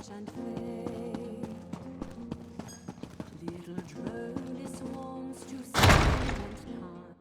and fade. Little drone swarms to silent time.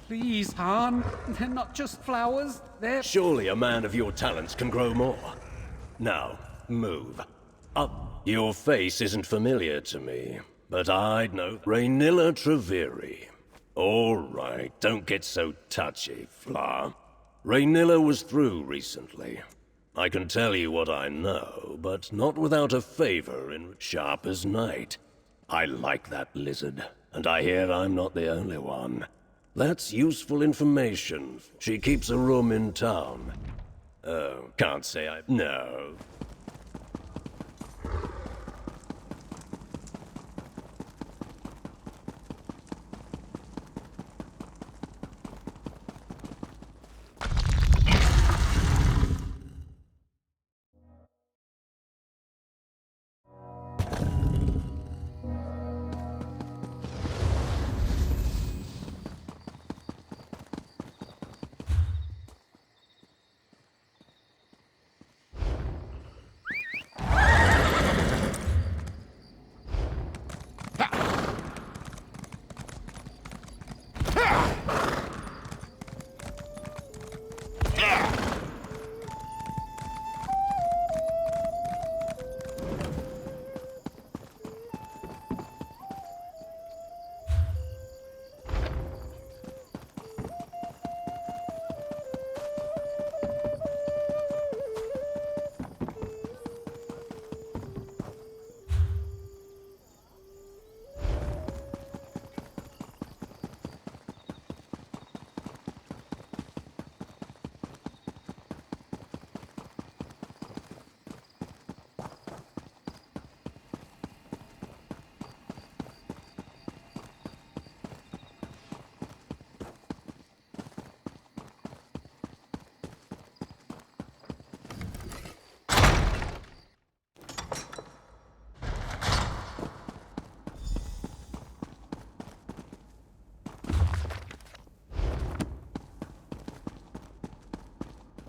Please, Han. They're not just flowers, they're... Surely a man of your talents can grow more. Now, move. Up. Your face isn't familiar to me, but I'd know Raynilla Treviri. All right, don't get so touchy, Fla. Raynilla was through recently. I can tell you what I know, but not without a favor in sharp as night. I like that lizard, and I hear I'm not the only one. That's useful information. She keeps a room in town. Oh, can't say I... No.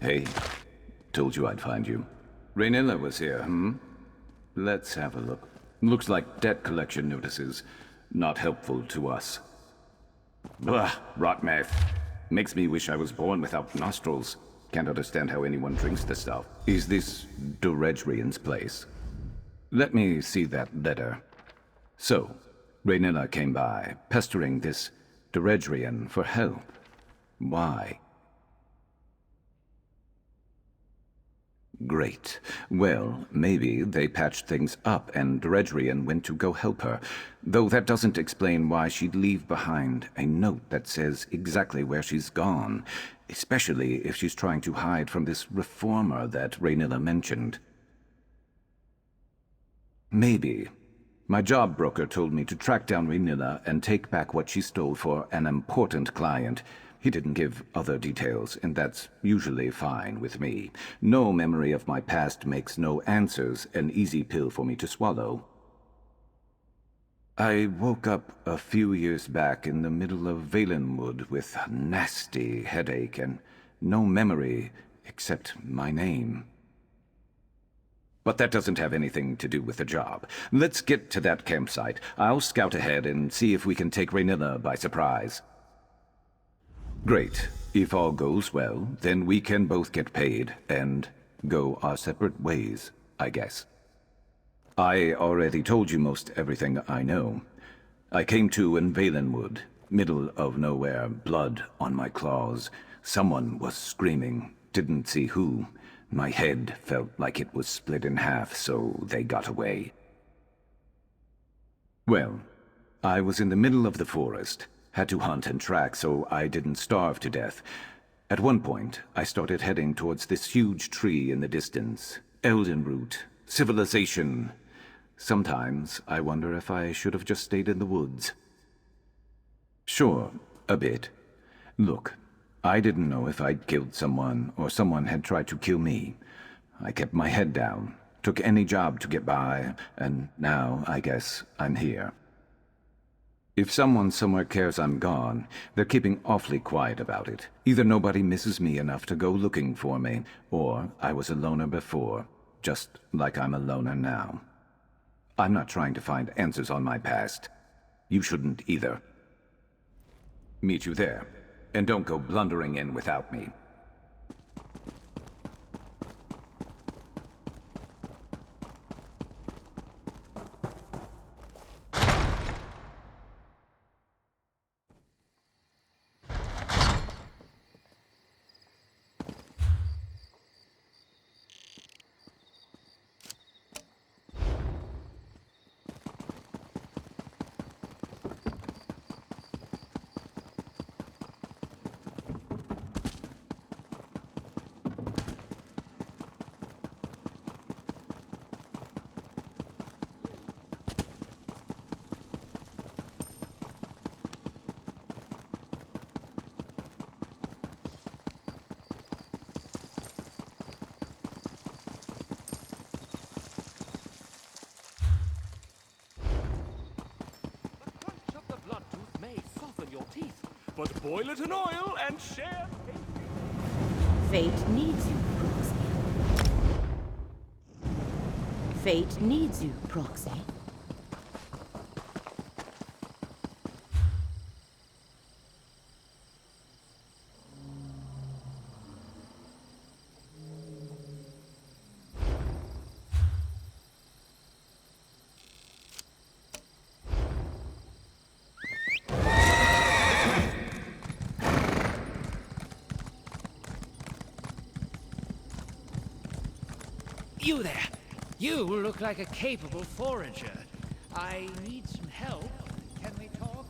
Hey, told you I'd find you. Raynilla was here, Let's have a look. Looks like debt collection notices. Not helpful to us. Blah, rot mouth. Makes me wish I was born without nostrils. Can't understand how anyone drinks the stuff. Is this Duredrian's place? Let me see that letter. So, Raynilla came by, pestering this Duredrian for help. Why? Great. Well, maybe they patched things up and Duredrian went to go help her. Though that doesn't explain why she'd leave behind a note that says exactly where she's gone, especially if she's trying to hide from this reformer that Raynilla mentioned. Maybe. My job broker told me to track down Raynilla and take back what she stole for an important client. He didn't give other details, and that's usually fine with me. No memory of my past makes no answers an easy pill for me to swallow. I woke up a few years back in the middle of Valenwood with a nasty headache and no memory except my name. But that doesn't have anything to do with the job. Let's get to that campsite. I'll scout ahead and see if we can take Raynilla by surprise. Great. If all goes well, then we can both get paid and go our separate ways, I guess. I already told you most everything I know. I came to in Valenwood, middle of nowhere, blood on my claws. Someone was screaming, didn't see who. My head felt like it was split in half, so they got away. Well, I was in the middle of the forest, had to hunt and track so I didn't starve to death. At one point, I started heading towards this huge tree in the distance. Eldenroot. Civilization. Sometimes I wonder if I should have just stayed in the woods. Sure, a bit. Look, I didn't know if I'd killed someone or someone had tried to kill me. I kept my head down, took any job to get by, and now I guess I'm here. If someone somewhere cares I'm gone, they're keeping awfully quiet about it. Either nobody misses me enough to go looking for me, or I was a loner before, just like I'm a loner now. I'm not trying to find answers on my past. You shouldn't either. Meet you there, and don't go blundering in without me. But boil it in oil and share. Fate needs you, Proxy. Fate needs you, Proxy. You there! You look like a capable forager. I need some help. Can we talk?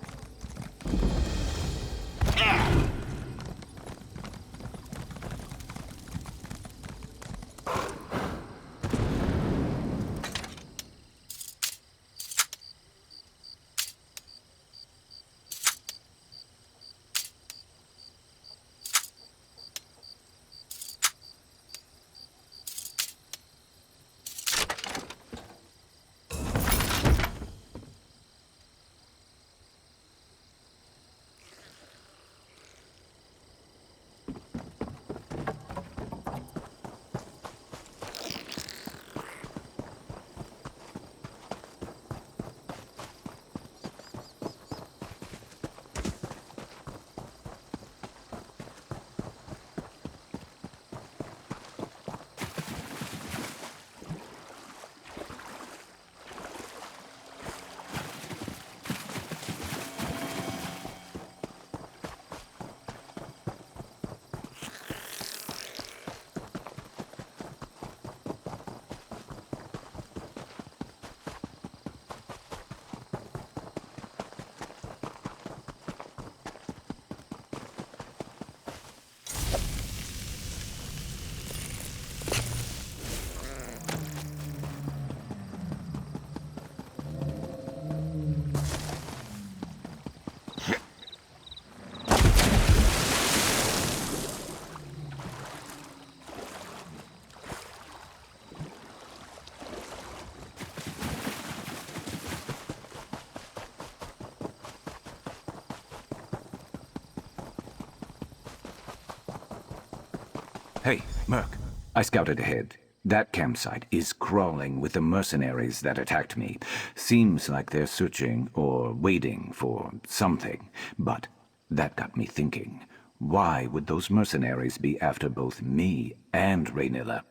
Hey, Merc. I scouted ahead. That campsite is crawling with the mercenaries that attacked me. Seems like they're searching or waiting for something. But that got me thinking. Why would those mercenaries be after both me and Raynilla?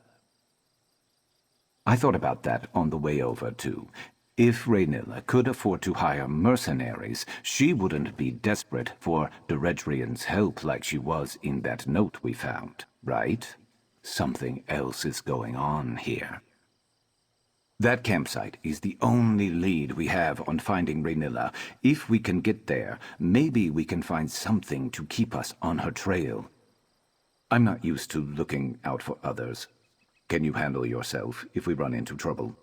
I thought about that on the way over, too. If Raynilla could afford to hire mercenaries, she wouldn't be desperate for Deredrian's help like she was in that note we found, right? Something else is going on here. That campsite is the only lead we have on finding Raynilla. If we can get there, maybe we can find something to keep us on her trail. I'm not used to looking out for others. Can you handle yourself if we run into trouble?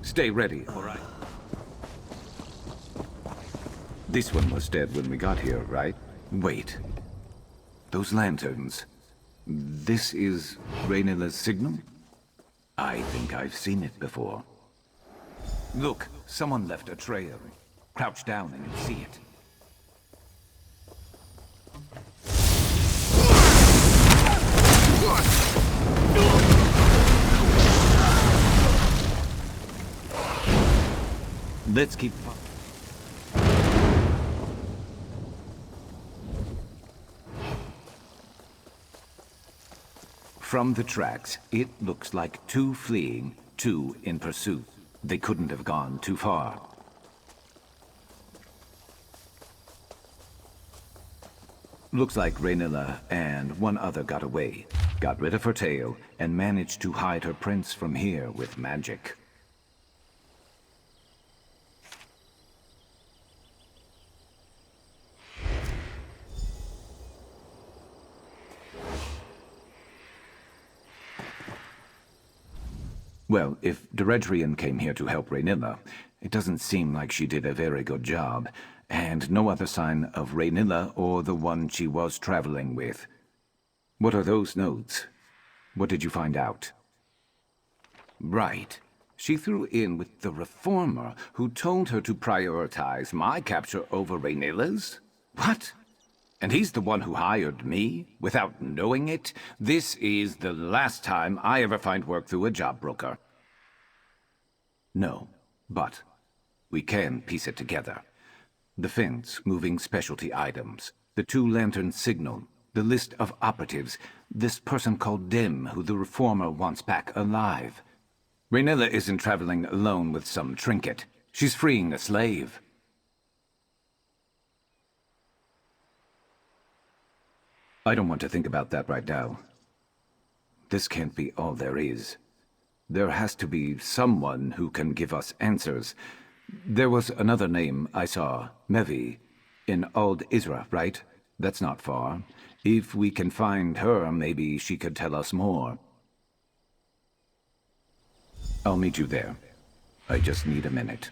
Stay ready, all right? This one was dead when we got here, right? Wait. Those lanterns. This is Raynilla's signal? I think I've seen it before. Look, someone left a trail. Crouch down and you'll see it. Let's keep... From the tracks, it looks like 2 fleeing, 2 in pursuit. They couldn't have gone too far. Looks like Raynilla and one other got away, got rid of her tail, and managed to hide her prince from here with magic. Well, if Deredrian came here to help Raynilla, it doesn't seem like she did a very good job, and no other sign of Raynilla or the one she was traveling with. What are those notes? What did you find out? Right. She threw in with the Reformer, who told her to prioritize my capture over Raynilla's? What? And he's the one who hired me, without knowing it? This is the last time I ever find work through a job broker. No, but we can piece it together. The fence moving specialty items, the 2 lantern signal, the list of operatives, this person called Dim, who the Reformer wants back alive. Raynilla isn't traveling alone with some trinket. She's freeing a slave. I don't want to think about that right now. This can't be all there is. There has to be someone who can give us answers. There was another name I saw, Mevi, in Ald Isra, right? That's not far. If we can find her, maybe she could tell us more. I'll meet you there. I just need a minute.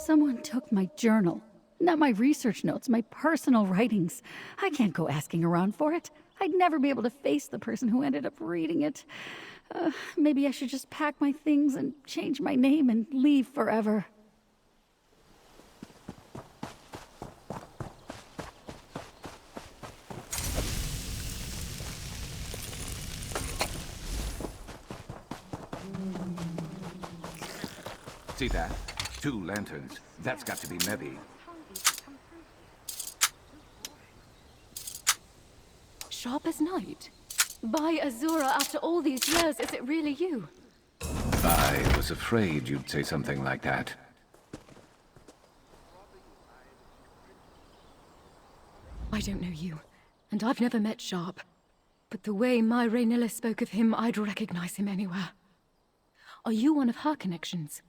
Someone took my journal. Not my research notes, my personal writings. I can't go asking around for it. I'd never be able to face the person who ended up reading it. Maybe I should just pack my things and change my name and leave forever. See that? 2 lanterns. That's got to be Mevi. Sharp as night? By Azura, after all these years, is it really you? I was afraid you'd say something like that. I don't know you, and I've never met Sharp. But the way my Raynilla spoke of him, I'd recognize him anywhere. Are you one of her connections?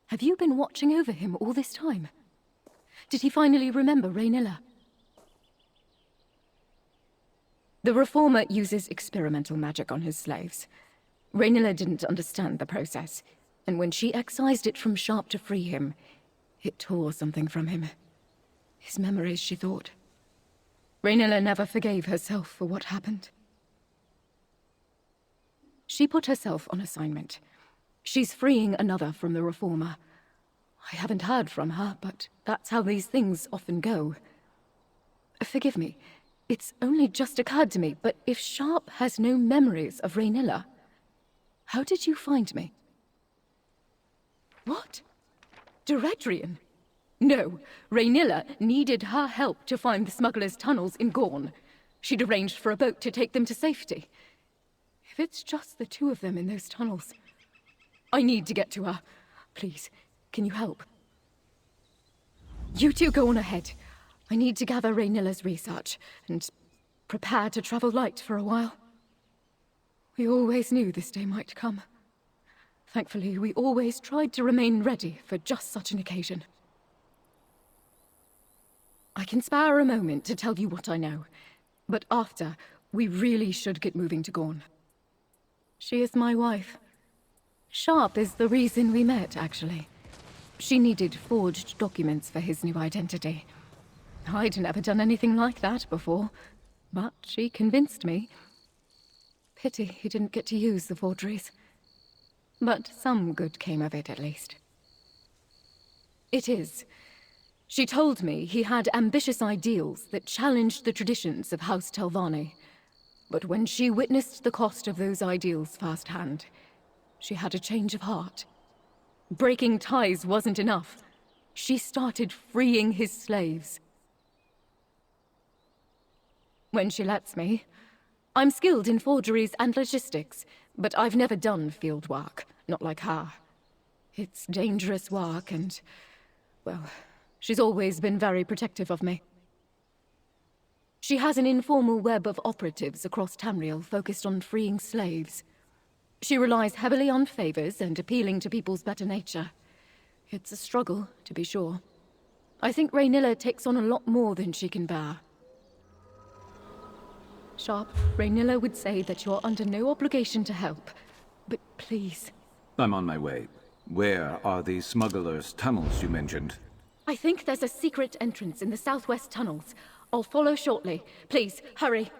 Have you been watching over him all this time? Did he finally remember Raynilla? The Reformer uses experimental magic on his slaves. Raynilla didn't understand the process, and when she excised it from Sharp to free him, it tore something from him. His memories, she thought. Raynilla never forgave herself for what happened. She put herself on assignment. She's freeing another from the Reformer. I haven't heard from her, but that's how these things often go. Forgive me, it's only just occurred to me, but if Sharp has no memories of Raynilla, how did you find me? What? Directrian? No, Raynilla needed her help to find the smugglers' tunnels in Gorn. She'd arranged for a boat to take them to safety. If it's just the 2 of them in those tunnels, I need to get to her. Please, can you help? You 2 go on ahead. I need to gather Raynilla's research and prepare to travel light for a while. We always knew this day might come. Thankfully, we always tried to remain ready for just such an occasion. I can spare a moment to tell you what I know, but after, we really should get moving to Gorn. She is my wife. Sharp is the reason we met, actually. She needed forged documents for his new identity. I'd never done anything like that before, but she convinced me. Pity he didn't get to use the forgeries. But some good came of it, at least. It is. She told me he had ambitious ideals that challenged the traditions of House Telvanni. But when she witnessed the cost of those ideals firsthand, she had a change of heart. Breaking ties wasn't enough. She started freeing his slaves. When she lets me, I'm skilled in forgeries and logistics, but I've never done field work, not like her. It's dangerous work and, well, she's always been very protective of me. She has an informal web of operatives across Tamriel focused on freeing slaves. She relies heavily on favors and appealing to people's better nature. It's a struggle, to be sure. I think Raynilla takes on a lot more than she can bear. Sharp, Raynilla would say that you're under no obligation to help, but please. I'm on my way. Where are the smugglers' tunnels you mentioned? I think there's a secret entrance in the southwest tunnels. I'll follow shortly. Please, hurry.